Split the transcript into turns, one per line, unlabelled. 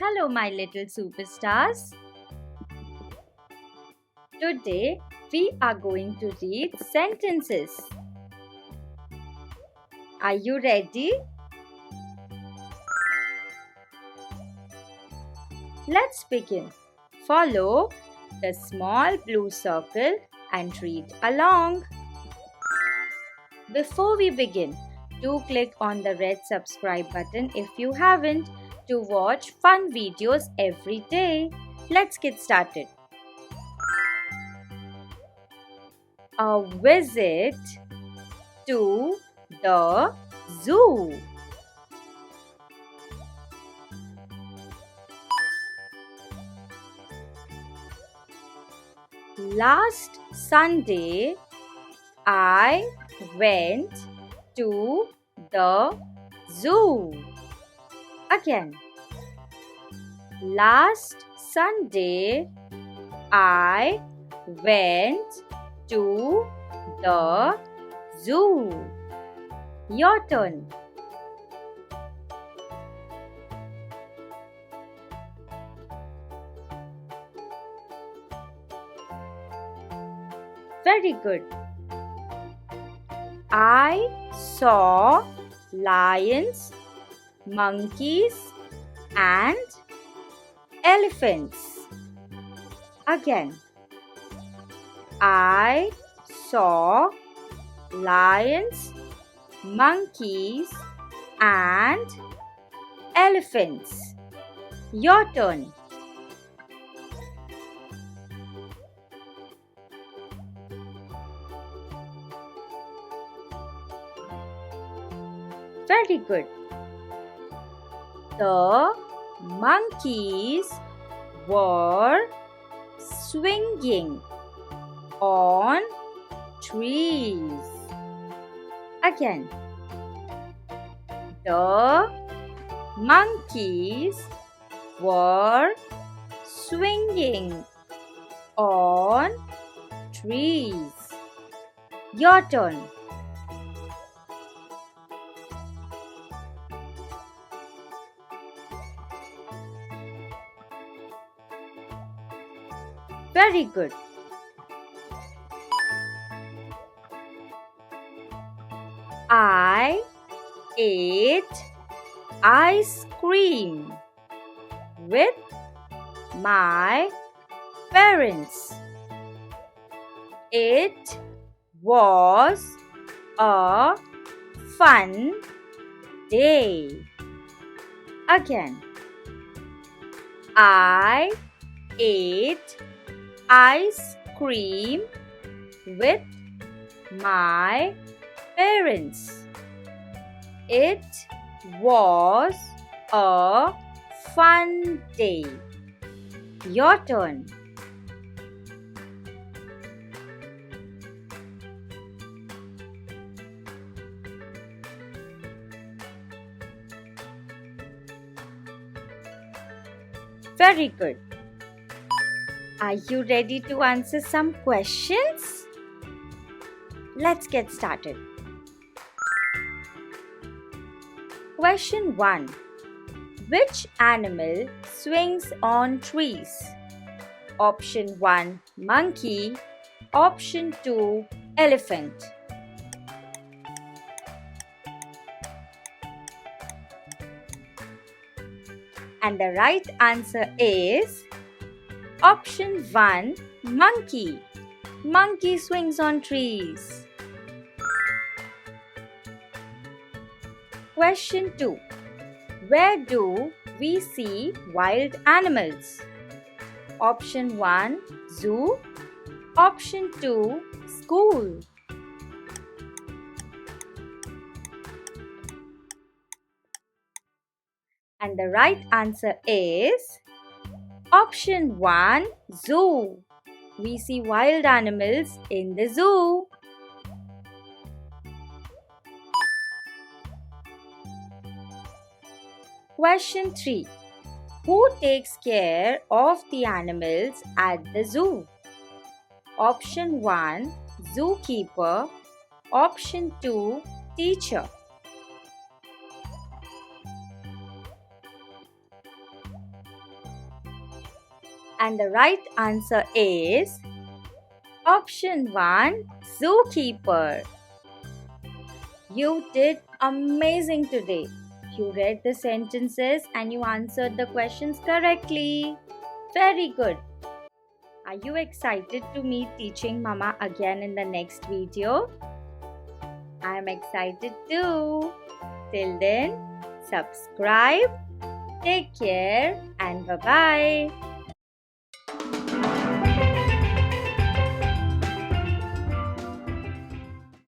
Hello, my little superstars. Today we are going to read sentences. Are you ready? Let's begin. Follow the small blue circle and read along. Before we begin, do click on the red subscribe button if you haven't to watch fun videos every day. Let's get started. A visit to the zoo. Last Sunday, I went to the zoo. Again. Last Sunday, I went to the zoo. Your turn. Very good. I saw lions, monkeys, and elephants. Again. I saw lions, monkeys, and elephants. Your turn. Very good. The monkeys were swinging on trees. Again. The monkeys were swinging on trees. Your turn. Very good. I ate ice cream with my parents. It was a fun day. Again. I ate ice cream with my parents. It was a fun day. Your turn. Very good. Are you ready to answer some questions? Let's get started. Question 1. Which animal swings on trees? Option 1, monkey. Option 2, elephant. And the right answer is option 1, monkey. Monkey swings on trees. Question 2. Where do we see wild animals? Option 1, zoo. Option 2, school. And the right answer is option 1, zoo. We see wild animals in the zoo. Question 3. Who takes care of the animals at the zoo? Option 1, zookeeper. Option 2, teacher. And the right answer is option 1, zookeeper. You did amazing today. You read the sentences and you answered the questions correctly. Very good. Are you excited to meet Teaching Mama again in the next video? I am excited too. Till then, subscribe, take care, and bye bye.